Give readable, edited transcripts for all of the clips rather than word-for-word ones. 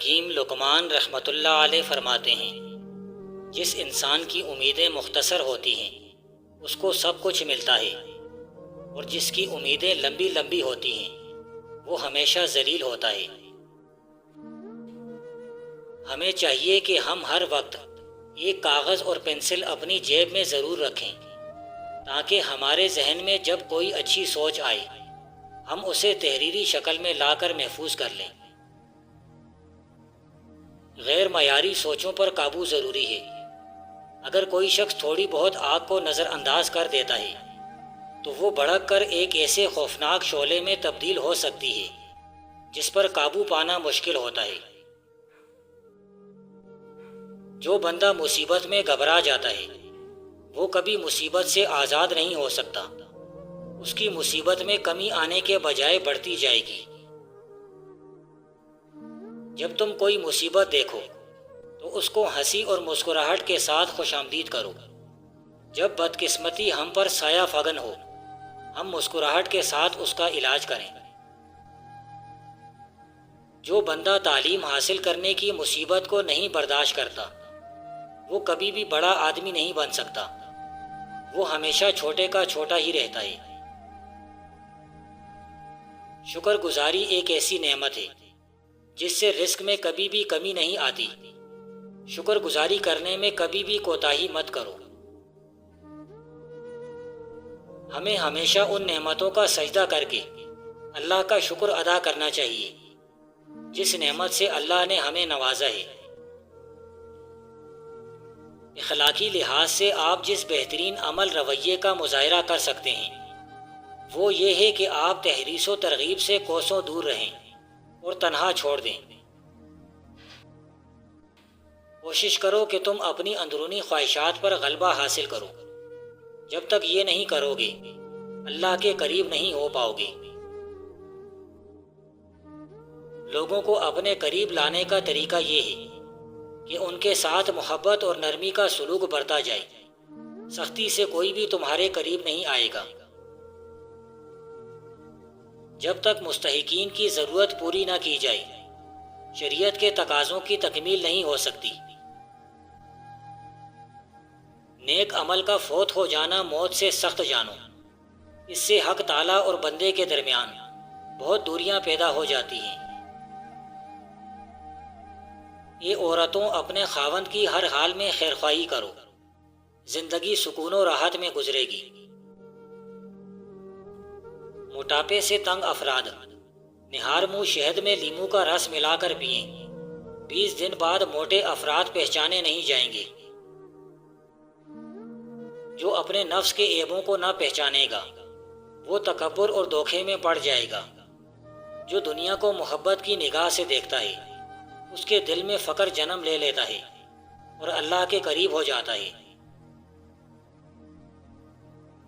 حکیم لقمان رحمۃ اللہ علیہ فرماتے ہیں، جس انسان کی امیدیں مختصر ہوتی ہیں اس کو سب کچھ ملتا ہے، اور جس کی امیدیں لمبی لمبی ہوتی ہیں وہ ہمیشہ ذلیل ہوتا ہے۔ ہمیں چاہیے کہ ہم ہر وقت ایک کاغذ اور پنسل اپنی جیب میں ضرور رکھیں، تاکہ ہمارے ذہن میں جب کوئی اچھی سوچ آئے ہم اسے تحریری شکل میں لا کر محفوظ کر لیں۔ غیر معیاری سوچوں پر قابو ضروری ہے۔ اگر کوئی شخص تھوڑی بہت آگ کو نظر انداز کر دیتا ہے تو وہ بھڑک کر ایک ایسے خوفناک شعلے میں تبدیل ہو سکتی ہے جس پر قابو پانا مشکل ہوتا ہے۔ جو بندہ مصیبت میں گھبرا جاتا ہے وہ کبھی مصیبت سے آزاد نہیں ہو سکتا، اس کی مصیبت میں کمی آنے کے بجائے بڑھتی جائے گی۔ جب تم کوئی مصیبت دیکھو تو اس کو ہنسی اور مسکراہٹ کے ساتھ خوش آمدید کرو۔ جب بدقسمتی ہم پر سایہ فگن ہو ہم مسکراہٹ کے ساتھ اس کا علاج کریں۔ جو بندہ تعلیم حاصل کرنے کی مصیبت کو نہیں برداشت کرتا وہ کبھی بھی بڑا آدمی نہیں بن سکتا، وہ ہمیشہ چھوٹے کا چھوٹا ہی رہتا ہے۔ شکر گزاری ایک ایسی نعمت ہے جس سے رزق میں کبھی بھی کمی نہیں آتی۔ شکر گزاری کرنے میں کبھی بھی کوتاہی مت کرو۔ ہمیں ہمیشہ ان نعمتوں کا سجدہ کر کے اللہ کا شکر ادا کرنا چاہیے جس نعمت سے اللہ نے ہمیں نوازا ہے۔ اخلاقی لحاظ سے آپ جس بہترین عمل رویے کا مظاہرہ کر سکتے ہیں وہ یہ ہے کہ آپ تحریص و ترغیب سے کوسوں دور رہیں اور تنہا چھوڑ دیں۔ کوشش کرو کہ تم اپنی اندرونی خواہشات پر غلبہ حاصل کرو۔ جب تک یہ نہیں کرو گے اللہ کے قریب نہیں ہو پاؤ گے۔ لوگوں کو اپنے قریب لانے کا طریقہ یہ ہے کہ ان کے ساتھ محبت اور نرمی کا سلوک برتا جائے۔ سختی سے کوئی بھی تمہارے قریب نہیں آئے گا۔ جب تک مستحقین کی ضرورت پوری نہ کی جائے شریعت کے تقاضوں کی تکمیل نہیں ہو سکتی۔ نیک عمل کا فوت ہو جانا موت سے سخت جانو، اس سے حق تعالیٰ اور بندے کے درمیان بہت دوریاں پیدا ہو جاتی ہیں۔ اے عورتوں اپنے خاوند کی ہر حال میں خیرخواہی کرو، زندگی سکون و راحت میں گزرے گی۔ موٹاپے سے تنگ افراد نہار منہ شہد میں لیمو کا رس ملا کر پئیں، 20 دن بعد موٹے افراد پہچانے نہیں جائیں گے۔ جو اپنے نفس کے عیبوں کو نہ پہچانے گا وہ تکبر اور دھوکے میں پڑ جائے گا۔ جو دنیا کو محبت کی نگاہ سے دیکھتا ہے اس کے دل میں فقر جنم لے لیتا ہے اور اللہ کے قریب ہو جاتا ہے۔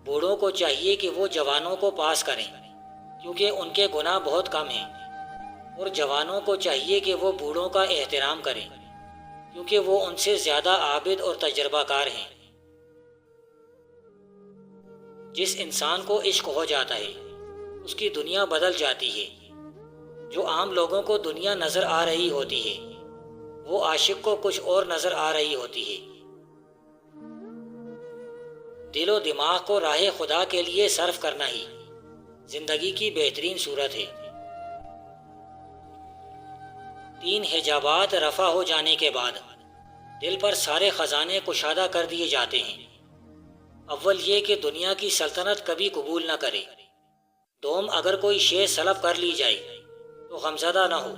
بوڑھوں کو چاہیے کہ وہ جوانوں کو پاس کریں کیونکہ ان کے گناہ بہت کم ہیں، اور جوانوں کو چاہیے کہ وہ بوڑھوں کا احترام کریں کیونکہ وہ ان سے زیادہ عابد اور تجربہ کار ہیں۔ جس انسان کو عشق ہو جاتا ہے اس کی دنیا بدل جاتی ہے۔ جو عام لوگوں کو دنیا نظر آ رہی ہوتی ہے وہ عاشق کو کچھ اور نظر آ رہی ہوتی ہے۔ دل و دماغ کو راہ خدا کے لیے صرف کرنا ہی زندگی کی بہترین صورت ہے۔ 3 حجابات رفع ہو جانے کے بعد دل پر سارے خزانے کشادہ کر دیے جاتے ہیں۔ اول یہ کہ دنیا کی سلطنت کبھی قبول نہ کرے۔ دوم اگر کوئی شے سلب کر لی جائے تو غمزدہ نہ ہو۔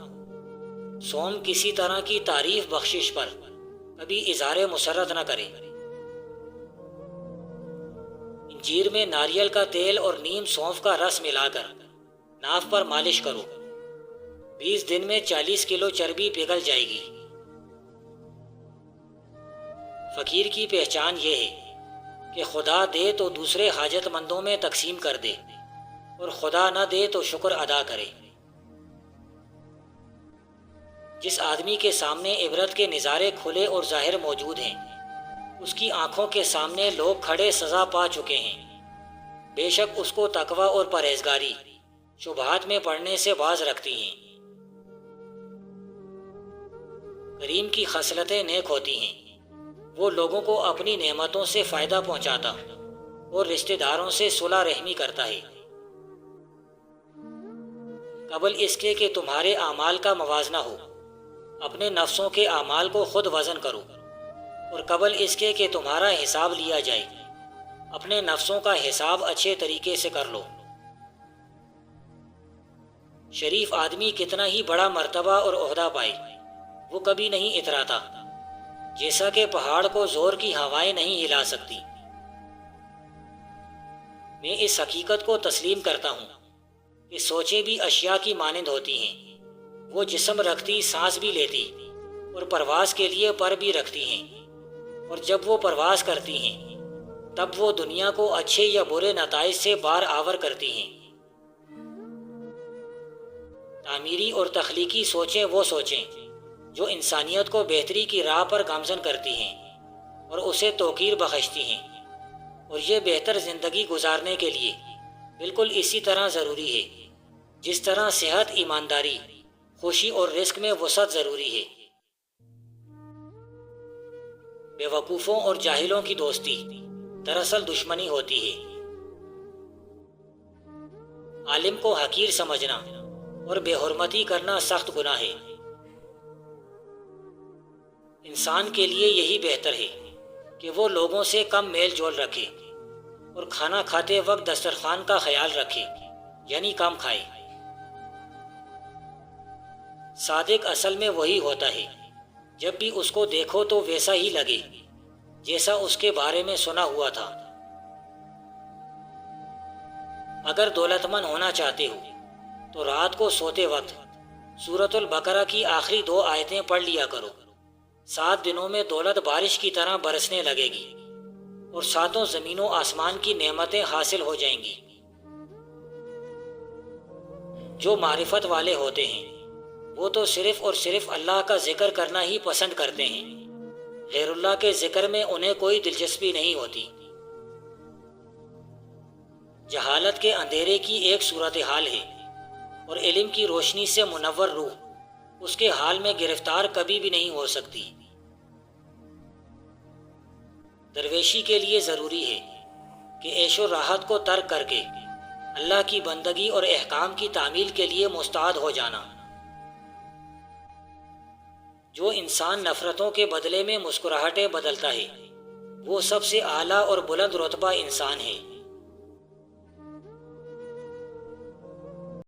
سوم کسی طرح کی تعریف بخشش پر کبھی اظہار مسرت نہ کرے۔ انجیر میں ناریل کا تیل اور نیم سونف کا رس ملا کر ناف پر مالش کرو، 20 دن میں 40 کلو چربی پگھل جائے گی۔ فقیر کی پہچان یہ ہے کہ خدا دے تو دوسرے حاجت مندوں میں تقسیم کر دے اور خدا نہ دے تو شکر ادا کرے۔ جس آدمی کے سامنے عبرت کے نظارے کھلے اور ظاہر موجود ہیں اس کی آنکھوں کے سامنے لوگ کھڑے سزا پا چکے ہیں، بے شک اس کو تقوی اور پرہیزگاری شبہات میں پڑنے سے باز رکھتی ہیں۔ کریم کی خصلتیں نیک ہوتی ہیں، وہ لوگوں کو اپنی نعمتوں سے فائدہ پہنچاتا اور رشتہ داروں سے صلح رحمی کرتا ہے۔ قبل اس کے کہ تمہارے اعمال کا موازنہ ہو، اپنے نفسوں کے اعمال کو خود وزن کرو، اور قبل اس کے کہ تمہارا حساب لیا جائے، اپنے نفسوں کا حساب اچھے طریقے سے کر لو۔ شریف آدمی کتنا ہی بڑا مرتبہ اور عہدہ پائے، وہ کبھی نہیں اتراتا، جیسا کہ پہاڑ کو زور کی ہوائیں نہیں ہلا سکتی۔ میں اس حقیقت کو تسلیم کرتا ہوں کہ سوچیں بھی اشیاء کی مانند ہوتی ہیں، وہ جسم رکھتی، سانس بھی لیتی، اور پرواز کے لیے پر بھی رکھتی ہیں، اور جب وہ پرواز کرتی ہیں تب وہ دنیا کو اچھے یا برے نتائج سے بار آور کرتی ہیں۔ تعمیری اور تخلیقی سوچیں وہ سوچیں جو انسانیت کو بہتری کی راہ پر گامزن کرتی ہیں اور اسے توقیر بخشتی ہیں، اور یہ بہتر زندگی گزارنے کے لیے بالکل اسی طرح ضروری ہے جس طرح صحت، ایمانداری، خوشی اور رزق میں وسعت ضروری ہے۔ بے وقوفوں اور جاہلوں کی دوستی دراصل دشمنی ہوتی ہے۔ عالم کو حقیر سمجھنا اور بے حرمتی کرنا سخت گناہ ہے۔ انسان کے لیے یہی بہتر ہے کہ وہ لوگوں سے کم میل جول رکھے اور کھانا کھاتے وقت دسترخوان کا خیال رکھے، یعنی کم کھائے۔ صادق اصل میں وہی ہوتا ہے، جب بھی اس کو دیکھو تو ویسا ہی لگے جیسا اس کے بارے میں سنا ہوا تھا۔ اگر دولت مند ہونا چاہتے ہو تو رات کو سوتے وقت سورۃ البقرہ کی آخری 2 آیتیں پڑھ لیا کرو۔ 7 دنوں میں دولت بارش کی طرح برسنے لگے گی اور 7 زمین و آسمان کی نعمتیں حاصل ہو جائیں گی۔ جو معرفت والے ہوتے ہیں وہ تو صرف اور صرف اللہ کا ذکر کرنا ہی پسند کرتے ہیں، غیر اللہ کے ذکر میں انہیں کوئی دلچسپی نہیں ہوتی۔ جہالت کے اندھیرے کی ایک صورتحال ہے، اور علم کی روشنی سے منور روح اس کے حال میں گرفتار کبھی بھی نہیں ہو سکتی۔ درویشی کے لیے ضروری ہے کہ عیش و راحت کو ترک کر کے اللہ کی بندگی اور احکام کی تعمیل کے لیے مستعد ہو جانا۔ جو انسان نفرتوں کے بدلے میں مسکراہٹیں بدلتا ہے وہ سب سے اعلیٰ اور بلند رتبہ انسان ہے۔